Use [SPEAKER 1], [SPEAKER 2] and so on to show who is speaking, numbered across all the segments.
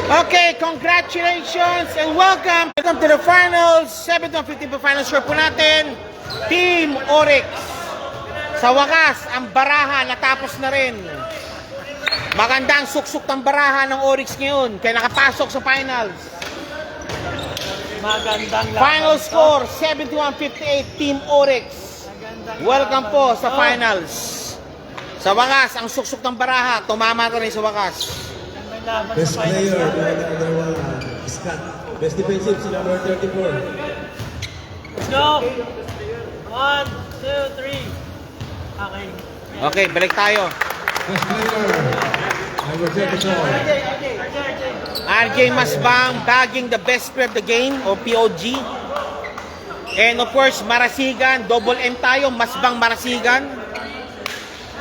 [SPEAKER 1] Okay, congratulations and welcome. Welcome to the finals. 7-15 po finals score po natin. Team Oryx. Sa wakas, ang baraha natapos na rin. Magandang suksok ng baraha ng Oryx ngayon. Kaya nakapasok sa finals.
[SPEAKER 2] Magandang
[SPEAKER 1] Final score, 71-58, Team Oryx. Welcome po sa finals. Sa wakas, ang suksok ng baraha, tumama ka rin sa wakas.
[SPEAKER 3] Best player, number 1, Scott. Best defensive, si number 34.
[SPEAKER 2] Let's go! 1, 2, 3. Okay.
[SPEAKER 1] Okay, balik tayo.
[SPEAKER 3] Best player, number 34.
[SPEAKER 1] RJ Masbang bagging the best player of the game o POG. And of course, Marasigan, double M tayo, Masbang Marasigan.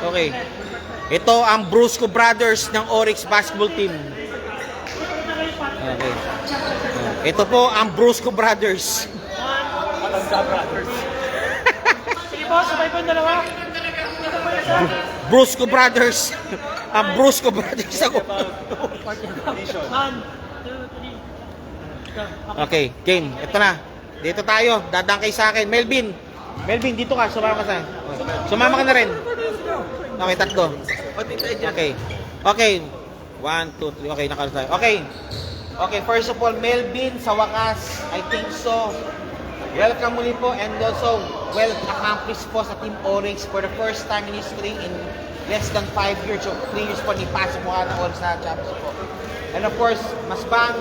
[SPEAKER 1] Okay. Ito ang Brusco Brothers ng Oryx basketball team. Okay. Ito po ang Brusco Brothers.
[SPEAKER 2] Palangga Brothers. Sige po, sabay po yung dalawa.
[SPEAKER 1] Brusco Brothers. Ang Brusco Brothers ako.
[SPEAKER 2] 1, 2, 3.
[SPEAKER 1] Okay, game. Ito na. Dito tayo. Dadang kay sa akin. Melvin. Melvin, dito ka. Sumama ka sa akin. Sumama ka na rin. Okay, tatlo. Okay. Okay. 1, 2, 3. Okay, nakalas tayo. Okay. Okay, first of all, Melvin, sa wakas, I think so. Welcome muli po and also well accomplished po sa Team Oryx for the first time in history in less than 5 years. So, 3 years po, nipasok mo ka ng Oryx na championship po. And of course, Masbang,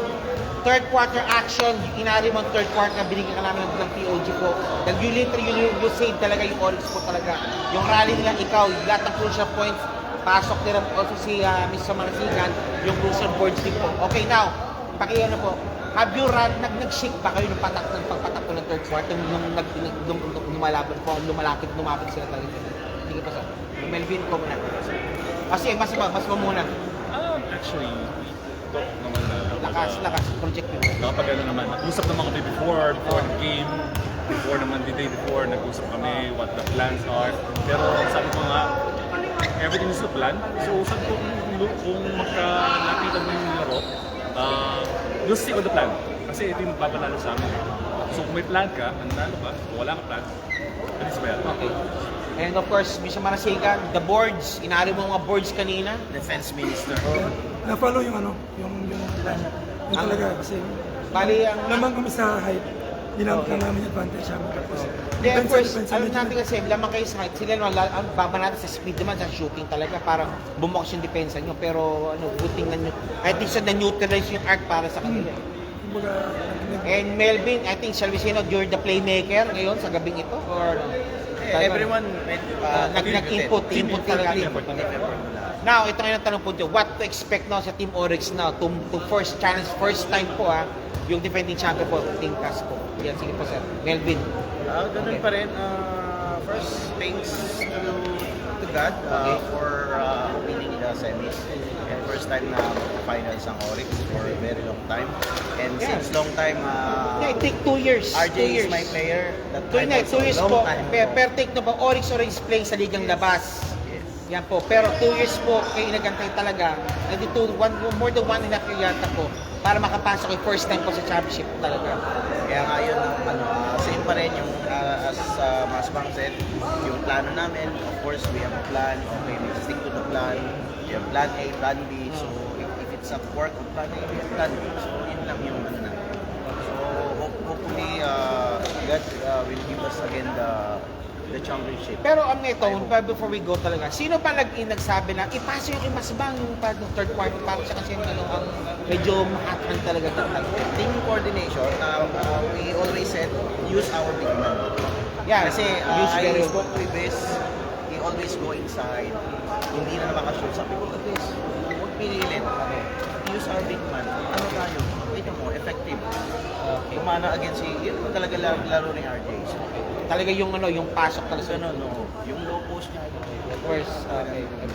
[SPEAKER 1] third quarter action, inari mo ang third quarter na binigyan ka namin ng POG po. Dahil you literally, you save talaga yung Oryx po talaga. Yung rally nila, ikaw, lahat ng crucial points, pasok nila also si Mr. Marasigan, yung crucial boards din po. Okay, now, pakiyan na po. Have you run, nag-shake ba kayo ng pagpatak ko ng third quarter nung lumalapit sila talaga? Sige pa sa Melvin ko muna. Kasi mas muna.
[SPEAKER 4] Actually, talk naman na
[SPEAKER 1] Lakas, project yun.
[SPEAKER 4] nakapag ano naman, nag-usap naman kami before the game, before naman, the day before, nag-usap kami what the plans are. Pero sabi ko nga, everything is a plan. So sabi ko kung magkalapitan mo yung laro, you'll stick on the plan. Kasi ito yung magpapanalo sa amin. So kung may plan ka, nanalo ka, kung wala ka plan, that is well.
[SPEAKER 1] Okay. And of course, Mr. Marasigan, the boards, inari mo mga boards kanina.
[SPEAKER 4] Defense Minister.
[SPEAKER 5] Na-follow yung plan. Yung talaga kasi
[SPEAKER 1] Bali, ang
[SPEAKER 5] lamang kami sa height. Ginamit lang namin yung advantage namin. Tapos,
[SPEAKER 1] of course,
[SPEAKER 5] defense,
[SPEAKER 1] alam natin kasi, lamang kayo sa height, sila naman, ang baba natin sa speed naman, sa shooting talaga, parang bumukas yung depensa nyo. Pero, good thing na nyo, I think so na-neutralize yung arc para sa kanila.
[SPEAKER 5] kumbaga,
[SPEAKER 1] And Melvin, I think, shall we say, you're the playmaker ngayon sa gabing ito? Or,
[SPEAKER 6] Everyone
[SPEAKER 1] nag-input talaga. Now, ito ngayon ang tanong po dyan, what to expect now sa Team Oryx now to first challenge, first time po yung defending champion po, Team Cas po. Yan, sige po sir. Melvin.
[SPEAKER 6] Ganun pa rin. First, thanks to God for winning the semis. And first time na finals ang Oryx for a very long time. And since long time,
[SPEAKER 1] Yeah, it take 2 years.
[SPEAKER 6] RJ
[SPEAKER 1] 2 years.
[SPEAKER 6] is my player. That
[SPEAKER 1] 2 years
[SPEAKER 6] long
[SPEAKER 1] po.
[SPEAKER 6] time.
[SPEAKER 1] Per take na po, Oryx already playing sa ligang labas.
[SPEAKER 6] Yes.
[SPEAKER 1] Yan po. Pero 2 years po, kayo inagantay talaga. More than 1.5 year yata po para makapasok yung first time po sa championship talaga.
[SPEAKER 6] Kaya nga yun, same pa rin yung as Masbang said, yung plano namin, of course, we have a plan. Okay, we stick to the plan. We have plan A, plan B. So, if it's a work with plan A, we have plan B. So, yun lang yung ano namin. So, hopefully, God will give us again the championship.
[SPEAKER 1] Pero ito, before we go talaga, sino pa nagsabi na ipasa yung Masbang yung third quarter para siya kasi ang medyo mahatang talaga
[SPEAKER 6] Team coordination, we always said, use our big man.
[SPEAKER 1] Yeah,
[SPEAKER 6] Kasi I spoke with this, he always go inside, hindi na makashoot. Sabi ko, this, huwag pinilin. Use our big man. Ano tayo? Wait lang, mo, effective. Kumana against yun talaga laro ni RJ. So,
[SPEAKER 1] Talaga yung ano, yung pasok talaga sa
[SPEAKER 6] no, yung low post niya.
[SPEAKER 1] Of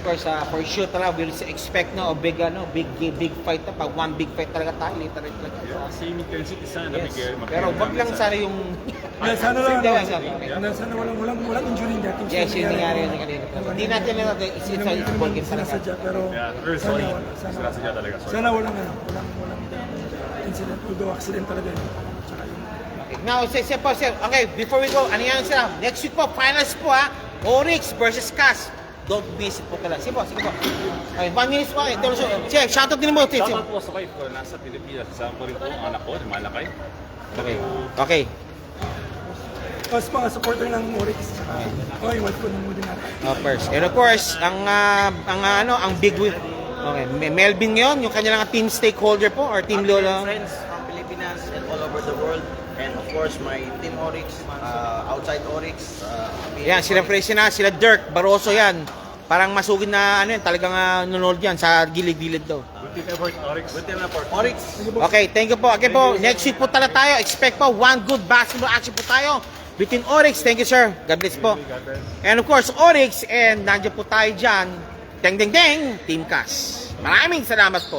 [SPEAKER 1] course, for sure talaga we'll expect no big fight na pag one big fight talaga tayo literal talaga.
[SPEAKER 4] Yeah, same intensity sana
[SPEAKER 1] Yes.
[SPEAKER 4] Miguel.
[SPEAKER 1] Pero wag lang sana yung
[SPEAKER 5] Sana lang,
[SPEAKER 1] Hindi,
[SPEAKER 5] sana walang injury in that team.
[SPEAKER 1] yes, yung nangyari yung kanina. Hindi natin na it's a football game talaga.
[SPEAKER 5] Sinasadya, pero
[SPEAKER 4] Yeah, very sorry. Sinasadya talaga, sorry.
[SPEAKER 5] sana walang incident, although accident talaga yun. Tsaka yung
[SPEAKER 1] Okay. Now, sir po, sir. Okay, before we go, ano yan sir? Next week po, finals po ha. Oryx versus Cas. Don't miss it po talaga. Sige po. Okay, 1 minute po. Sir, shoutout din mo. Sir.
[SPEAKER 4] Dapat po sa wife ko, nasa Pilipinas. Kasama ko rin po ang anak ko, Malakay.
[SPEAKER 1] Okay.
[SPEAKER 5] Tapos mga supporter ng Oryx. Okay, wife ko nang muna natin.
[SPEAKER 1] First. And of course, ang big win. Okay, Melvin ngayon, yung kanilang team stakeholder po or team Lola.
[SPEAKER 6] Friends from Pilipinas and all over the world. And of course, my team Oryx, outside Oryx.
[SPEAKER 1] Yan, sila Fresina, sila Dirk, Barroso yan. Parang masugid na ano yan, talagang nanonood yan sa gilid-gilid daw.
[SPEAKER 4] Good team effort, Oryx.
[SPEAKER 6] Good team effort. Oryx.
[SPEAKER 1] Okay, thank you po. Okay po, next week po talaga tayo. Expect po one good basketball action po tayo between Oryx. Thank you, sir. God bless po. And of course, Oryx, and nandiyan po tayo dyan. Teng, Team Cas. Maraming salamat po.